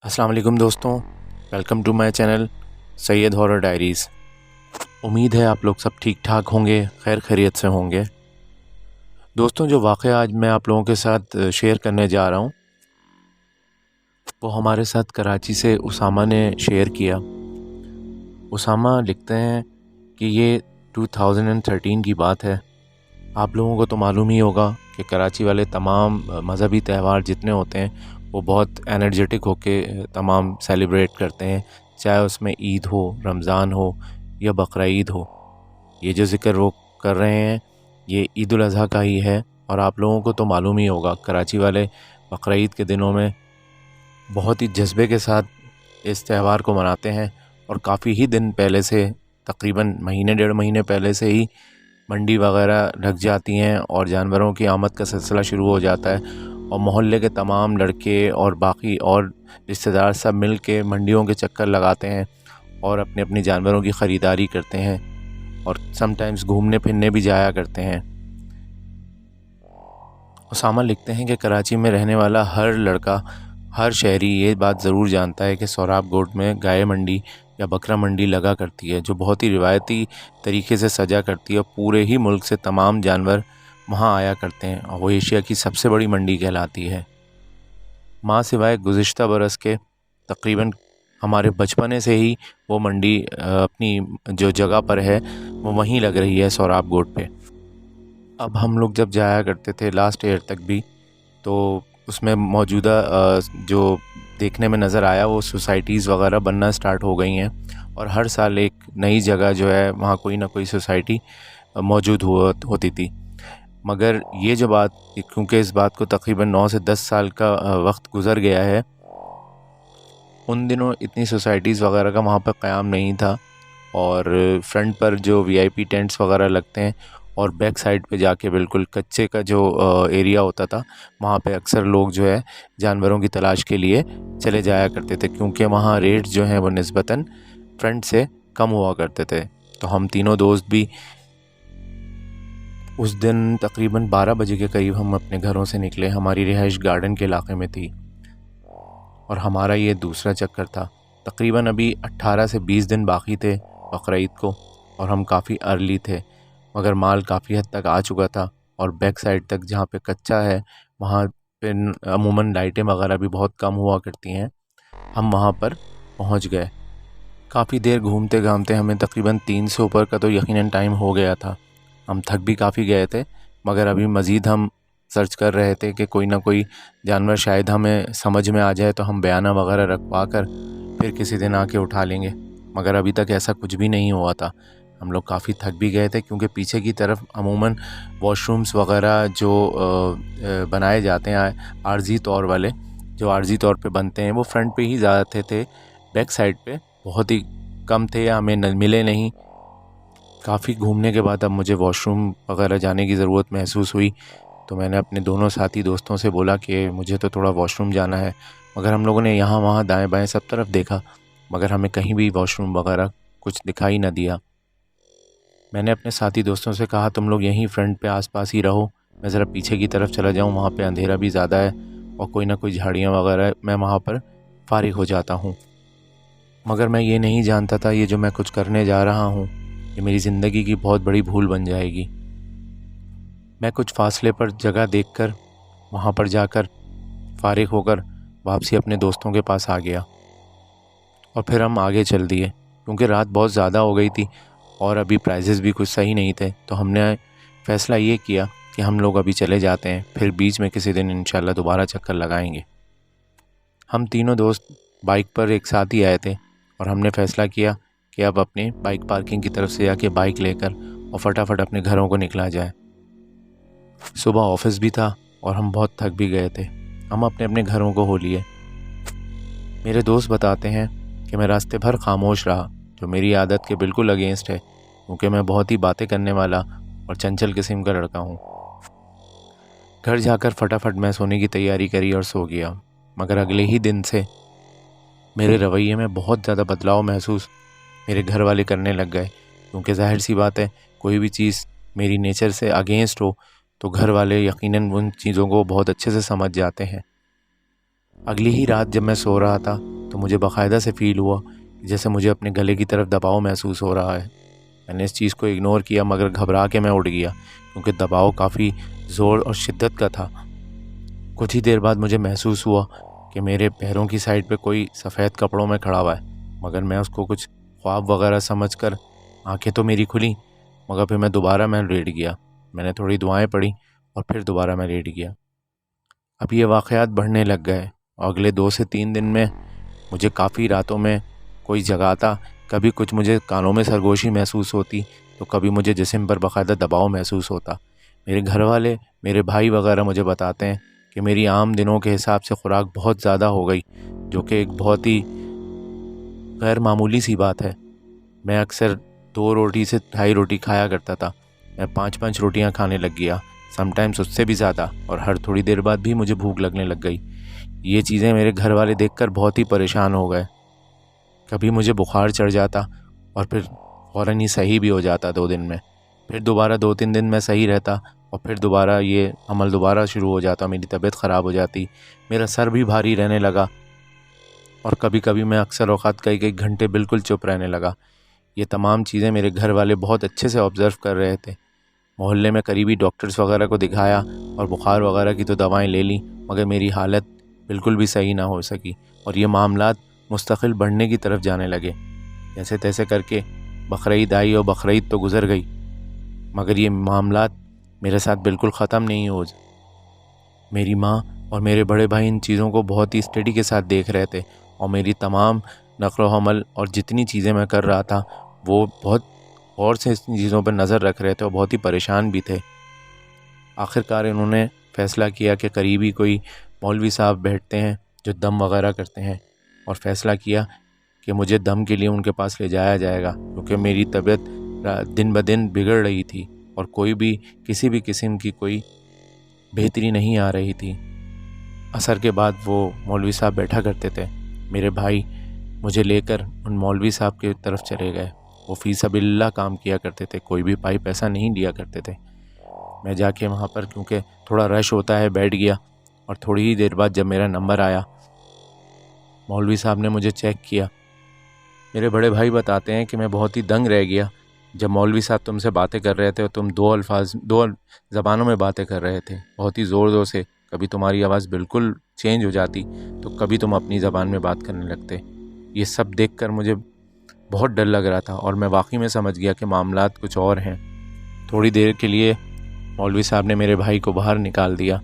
अस्सलाम वालेकुम दोस्तों, welcome to my channel Syed horror diaries. उम्मीद है आप लोग सब ठीक ठाक होंगे, खैर खैरियत से होंगे। दोस्तों, जो वाक़या आज मैं आप लोगों के साथ शेयर करने जा रहा हूँ वो हमारे साथ कराची से उसामा ने शेयर किया। उसामा लिखते हैं कि ये 2013 की बात है। आप लोगों को तो मालूम ही होगा कि कराची वाले तमाम मज़हबी त्यौहार जितने होते हैं वो बहुत एनर्जेटिक होके तमाम सेलिब्रेट करते हैं, चाहे उसमें ईद हो, रमज़ान हो या बकरा ईद हो। ये जो ज़िक्र वो कर रहे हैं ये ईद उल अज़हा का ही है। और आप लोगों को तो मालूम ही होगा कराची वाले बकरा ईद के दिनों में बहुत ही जज्बे के साथ इस त्यौहार को मनाते हैं और काफ़ी ही दिन पहले से, तकरीबन महीने डेढ़ महीने पहले से ही मंडी वगैरह लग जाती हैं और जानवरों की आमद का सिलसिला शुरू हो जाता है। और मोहल्ले के तमाम लड़के और बाकी और रिश्तेदार सब मिल के मंडियों के चक्कर लगाते हैं और अपने अपनी जानवरों की ख़रीदारी करते हैं और समटाइम्स घूमने फिरने भी जाया करते हैं। उसामा लिखते हैं कि कराची में रहने वाला हर लड़का, हर शहरी ये बात ज़रूर जानता है कि सोहराब गोट में गाय मंडी या बकरा मंडी लगा करती है, जो बहुत ही रिवायती तरीके से सजा करती है। पूरे ही मुल्क से तमाम जानवर वहाँ आया करते हैं और वो एशिया की सबसे बड़ी मंडी कहलाती है। माँ सिवाय गुज़िश्ता बरस के तकरीबन हमारे बचपने से ही वो मंडी अपनी जो जगह पर है वो वहीं लग रही है, सोहराब गोट पे। अब हम लोग जब जाया करते थे लास्ट ईयर तक भी, तो उसमें मौजूदा जो देखने में नज़र आया वो सोसाइटीज़ वगैरह बनना स्टार्ट हो गई हैं और हर साल एक नई जगह जो है वहाँ कोई ना कोई सोसाइटी मौजूद होती थी। मगर ये जो बात, क्योंकि इस बात को तकरीबन 9 से 10 साल का वक्त गुज़र गया है, उन दिनों इतनी सोसाइटीज़ वगैरह का वहाँ पर क़याम नहीं था। और फ्रंट पर जो वीआईपी टेंट्स वगैरह लगते हैं और बैक साइड पे जाके बिल्कुल कच्चे का जो एरिया होता था वहाँ पे अक्सर लोग जो है जानवरों की तलाश के लिए चले जाया करते थे, क्योंकि वहाँ रेट जो हैं वो निस्बतन फ्रंट से कम हुआ करते थे। तो हम तीनों दोस्त भी उस दिन तकरीबन 12 बजे के करीब हम अपने घरों से निकले। हमारी रिहाइश गार्डन के इलाके में थी और हमारा ये दूसरा चक्कर था। तकरीबन अभी 18 से 20 दिन बाकी थे बकरा ईद को और हम काफ़ी अर्ली थे, मगर माल काफ़ी हद तक आ चुका था। और बैक साइड तक जहाँ पे कच्चा है वहाँ पे अमूमन लाइटें वगैरह भी बहुत कम हुआ करती हैं। हम वहाँ पर पहुँच गए। काफ़ी देर घूमते घामते हमें तकरीबन 3 से ऊपर का तो यकीनन टाइम हो गया था। हम थक भी काफ़ी गए थे, मगर अभी मज़ीद हम सर्च कर रहे थे कि कोई ना कोई जानवर शायद हमें समझ में आ जाए तो हम बयाना वगैरह रखवा कर फिर किसी दिन आके उठा लेंगे। मगर अभी तक ऐसा कुछ भी नहीं हुआ था। हम लोग काफ़ी थक भी गए थे, क्योंकि पीछे की तरफ अमूमन वॉशरूम्स वगैरह जो बनाए जाते हैं आर्जी तौर वाले, जो आर्जी तौर पे बनते हैं, वो फ्रंट पे ही ज़्यादा थे। बैक साइड पे बहुत ही कम थे या हमें मिले नहीं। काफ़ी घूमने के बाद अब मुझे वॉशरूम वगैरह जाने की ज़रूरत महसूस हुई, तो मैंने अपने दोनों साथी दोस्तों से बोला कि मुझे तो थोड़ा वॉशरूम जाना है। मगर हम लोगों ने यहाँ वहाँ दाएं बाएं सब तरफ देखा, मगर हमें कहीं भी वॉशरूम वगैरह कुछ दिखाई न दिया। मैंने अपने साथी दोस्तों से कहा, तुम लोग यहीं फ्रंट पे आसपास ही रहो, मैं ज़रा पीछे की तरफ चला जाऊँ, वहाँ पे अंधेरा भी ज़्यादा है और कोई ना कोई झाड़ियाँ वगैरह, मैं वहाँ पर फारिग हो जाता हूँ। मगर मैं ये नहीं जानता था ये जो मैं कुछ करने जा रहा हूँ ये मेरी ज़िंदगी की बहुत बड़ी भूल बन जाएगी। मैं कुछ फासले पर जगह देखकर वहाँ पर जाकर फारिग होकर वापसी अपने दोस्तों के पास आ गया और फिर हम आगे चल दिए, क्योंकि रात बहुत ज़्यादा हो गई थी और अभी प्राइजेस भी कुछ सही नहीं थे। तो हमने फ़ैसला ये किया कि हम लोग अभी चले जाते हैं, फिर बीच में किसी दिन इंशाल्लाह दोबारा चक्कर लगाएंगे। हम तीनों दोस्त बाइक पर एक साथ ही आए थे और हमने फ़ैसला किया कि अब अपने बाइक पार्किंग की तरफ से जाके बाइक लेकर और फटाफट अपने घरों को निकला जाए। सुबह ऑफिस भी था और हम बहुत थक भी गए थे। हम अपने अपने घरों को हो लिए। मेरे दोस्त बताते हैं कि मैं रास्ते भर खामोश रहा, जो मेरी आदत के बिल्कुल अगेंस्ट है, क्योंकि मैं बहुत ही बातें करने वाला और चंचल किस्म का लड़का हूँ। घर जाकर फटाफट मैं सोने की तैयारी करी और सो गया। मगर अगले ही दिन से मेरे रवैये में बहुत ज़्यादा बदलाव महसूस मेरे घर वाले करने लग गए, क्योंकि जाहिर सी बात है कोई भी चीज़ मेरी नेचर से अगेंस्ट हो तो घर वाले यकीनन उन चीज़ों को बहुत अच्छे से समझ जाते हैं। अगली ही रात जब मैं सो रहा था तो मुझे बाकायदा से फ़ील हुआ जैसे मुझे अपने गले की तरफ दबाव महसूस हो रहा है। मैंने इस चीज़ को इग्नोर किया मगर घबरा के मैं उठ गया क्योंकि दबाव काफ़ी ज़ोर और शिद्दत का था। कुछ ही देर बाद मुझे महसूस हुआ कि मेरे पैरों की साइड पे कोई सफ़ेद कपड़ों में खड़ा हुआ है, मगर मैं उसको कुछ ख्वाब वगैरह समझकर आंखें तो मेरी खुली, मगर फिर मैं दोबारा लेट गया। मैंने थोड़ी दुआएं पढ़ी और फिर दोबारा मैं लेट गया। अब ये वाक़यात बढ़ने लग गए और अगले 2 से 3 दिन में मुझे काफ़ी रातों में कोई जगाता, कभी कुछ मुझे कानों में सरगोशी महसूस होती तो कभी मुझे जिस्म पर बाकायदा दबाव महसूस होता। मेरे घर वाले, मेरे भाई वगैरह मुझे बताते हैं कि मेरी आम दिनों के हिसाब से खुराक बहुत ज़्यादा हो गई, जो कि एक बहुत ही गैर मामूली सी बात है। मैं अक्सर 2 रोटी से ढाई रोटी खाया करता था, मैं 5-5 रोटियां खाने लग गया, समटाइम्स उससे भी ज़्यादा, और हर थोड़ी देर बाद भी मुझे भूख लगने लग गई। ये चीज़ें मेरे घर वाले देखकर बहुत ही परेशान हो गए। कभी मुझे बुखार चढ़ जाता और फिर फ़ौरन ही सही भी हो जाता 2 दिन में, फिर दोबारा 2-3 दिन में सही रहता और फिर दोबारा ये अमल दोबारा शुरू हो जाता, मेरी तबीयत ख़राब हो जाती, मेरा सर भी भारी रहने लगा और कभी कभी मैं अक्सर औक़ात कई घंटे बिल्कुल चुप रहने लगा। ये तमाम चीज़ें मेरे घर वाले बहुत अच्छे से ऑब्ज़र्व कर रहे थे। मोहल्ले में करीबी डॉक्टर्स वगैरह को दिखाया और बुखार वगैरह की तो दवाएं ले ली, मगर मेरी हालत बिल्कुल भी सही ना हो सकी और ये मामलात मुस्तकिल बढ़ने की तरफ जाने लगे। जैसे तैसे करके बकरीद आई और बकरीद तो गुज़र गई, मगर ये मामलात मेरे साथ बिल्कुल ख़त्म नहीं हो। मेरी माँ और मेरे बड़े भाई इन चीज़ों को बहुत ही स्टडी के साथ देख रहे थे और मेरी तमाम नक़्ल व हमल और जितनी चीज़ें मैं कर रहा था वो बहुत गौर से इस चीज़ों पर नज़र रख रहे थे और बहुत ही परेशान भी थे। आखिरकार इन्होंने फ़ैसला किया कि करीबी कोई मौलवी साहब बैठते हैं जो दम वगैरह करते हैं, और फ़ैसला किया कि मुझे दम के लिए उनके पास ले जाया जाएगा, क्योंकि मेरी तबीयत दिन ब दिन बिगड़ रही थी और कोई भी किसी भी किस्म की कोई बेहतरी नहीं आ रही थी। असर के बाद वो मौलवी साहब बैठा करते थे। मेरे भाई मुझे लेकर उन मौलवी साहब की तरफ चले गए। वो फ़ी सबिल्लाह काम किया करते थे, कोई भी पाई पैसा नहीं लिया करते थे। मैं जाके वहाँ पर, क्योंकि थोड़ा रश होता है, बैठ गया और थोड़ी ही देर बाद जब मेरा नंबर आया, मौलवी साहब ने मुझे चेक किया। मेरे बड़े भाई बताते हैं कि मैं बहुत ही दंग रह गया जब मौलवी साहब तुमसे बातें कर रहे थे और तुम दो ज़बानों में बातें कर रहे थे, बहुत ही ज़ोर ज़ोर से। कभी तुम्हारी आवाज़ बिल्कुल चेंज हो जाती तो कभी तुम अपनी ज़बान में बात करने लगते। ये सब देखकर मुझे बहुत डर लग रहा था और मैं वाकई में समझ गया कि मामलात कुछ और हैं। थोड़ी देर के लिए मौलवी साहब ने मेरे भाई को बाहर निकाल दिया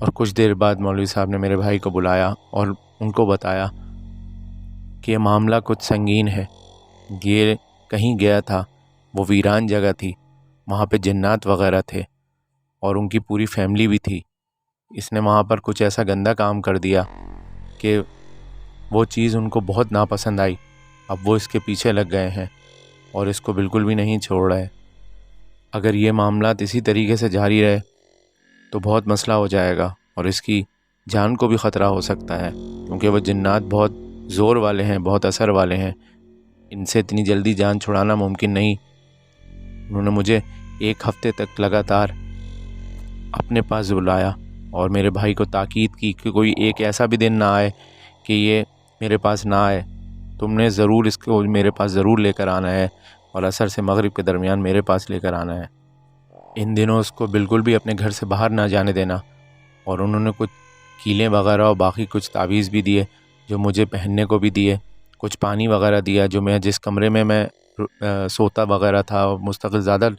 और कुछ देर बाद मौलवी साहब ने मेरे भाई को बुलाया और उनको बताया कि ये मामला कुछ संगीन है। ये कहीं गया था, वो वीरान जगह थी, वहाँ पे जिन्नात वगैरह थे और उनकी पूरी फैमिली भी थी। इसने वहाँ पर कुछ ऐसा गंदा काम कर दिया कि वो चीज़ उनको बहुत नापसंद आई। अब वो इसके पीछे लग गए हैं और इसको बिल्कुल भी नहीं छोड़ रहे। अगर ये मामलात इसी तरीके से जारी रहे तो बहुत मसला हो जाएगा और इसकी जान को भी ख़तरा हो सकता है, क्योंकि वो जिन्नात बहुत ज़ोर वाले हैं, बहुत असर वाले हैं। इनसे इतनी जल्दी जान छुड़ाना मुमकिन नहीं। उन्होंने मुझे 1 हफ़्ते तक लगातार अपने पास बुलाया और मेरे भाई को ताकीद की कि कोई एक ऐसा भी दिन ना आए कि ये मेरे पास ना आए। तुमने ज़रूर इसको मेरे पास ज़रूर लेकर आना है और असर से मगरिब के दरमियान मेरे पास लेकर आना है। इन दिनों उसको बिल्कुल भी अपने घर से बाहर ना जाने देना। और उन्होंने कुछ कीलें वगैरह और बाकी कुछ तावीज़ भी दिए जो मुझे पहनने को भी दिए। कुछ पानी वगैरह दिया। जो मैं जिस कमरे में मैं सोता वगैरह था, मुस्तकिल ज़्यादा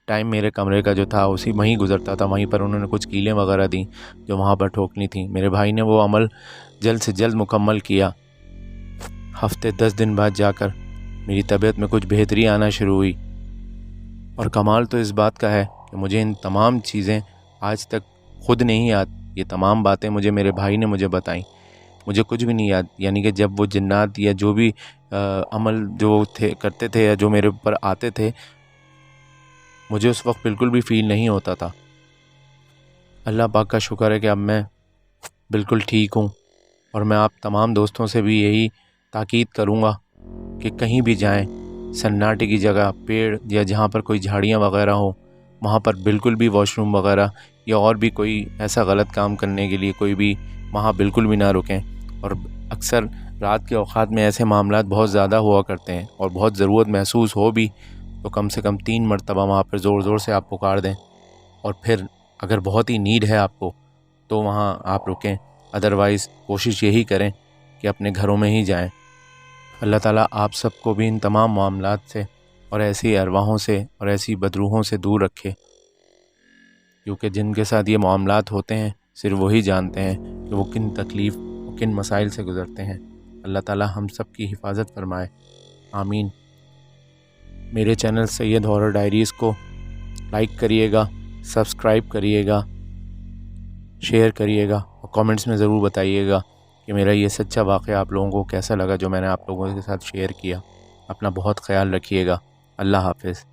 टाइम मेरे कमरे का जो था उसी वहीं गुज़रता था, वहीं पर उन्होंने कुछ कीलें वगैरह दी जो वहाँ पर ठोकनी थी। मेरे भाई ने वो अमल जल्द से जल्द मुकम्मल किया। हफ़्ते 10 दिन बाद जाकर मेरी तबीयत में कुछ बेहतरी आना शुरू हुई। और कमाल तो इस बात का है कि मुझे इन तमाम चीज़ें आज तक खुद नहीं याद। ये तमाम बातें मुझे मेरे भाई ने मुझे बताई। मुझे कुछ भी नहीं याद, यानी कि जब वो जिन्नात या जो भी अमल जो थे करते थे या जो मेरे ऊपर आते थे, मुझे उस वक्त बिल्कुल भी फ़ील नहीं होता था। अल्लाह पाक का शुक्र है कि अब मैं बिल्कुल ठीक हूँ। और मैं आप तमाम दोस्तों से भी यही ताकीद करूँगा कि कहीं भी जाएं, सन्नाटे की जगह, पेड़ या जहाँ पर कोई झाड़ियाँ वगैरह हो, वहाँ पर बिल्कुल भी वॉशरूम वगैरह या और भी कोई ऐसा गलत काम करने के लिए कोई भी वहाँ बिल्कुल भी ना रुकें। और अक्सर रात के औक़ात में ऐसे मामलात बहुत ज़्यादा हुआ करते हैं और बहुत ज़रूरत महसूस हो भी तो कम से कम 3 मरतबा वहाँ पर ज़ोर ज़ोर से आप पुकार दें, और फिर अगर बहुत ही नीड है आपको तो वहाँ आप रुकें, अदरवाइज़ कोशिश यही करें कि अपने घरों में ही जाएं। अल्लाह ताला आप सबको भी इन तमाम मामलात से और ऐसी अरवाहों से और ऐसी बदरूहों से दूर रखे, क्योंकि जिनके साथ ये मामलात होते हैं सिर्फ वही जानते हैं कि वो किन तकलीफ़, किन मसाइल से गुज़रते हैं। अल्लाह ताला हम सब की हिफाजत फरमाए, आमीन। मेरे चैनल सैयद हॉरर डायरीज़ को लाइक करिएगा, सब्सक्राइब करिएगा, शेयर करिएगा और कमेंट्स में ज़रूर बताइएगा कि मेरा ये सच्चा वाक़या आप लोगों को कैसा लगा जो मैंने आप लोगों के साथ शेयर किया। अपना बहुत ख्याल रखिएगा। अल्लाह हाफ़िज़।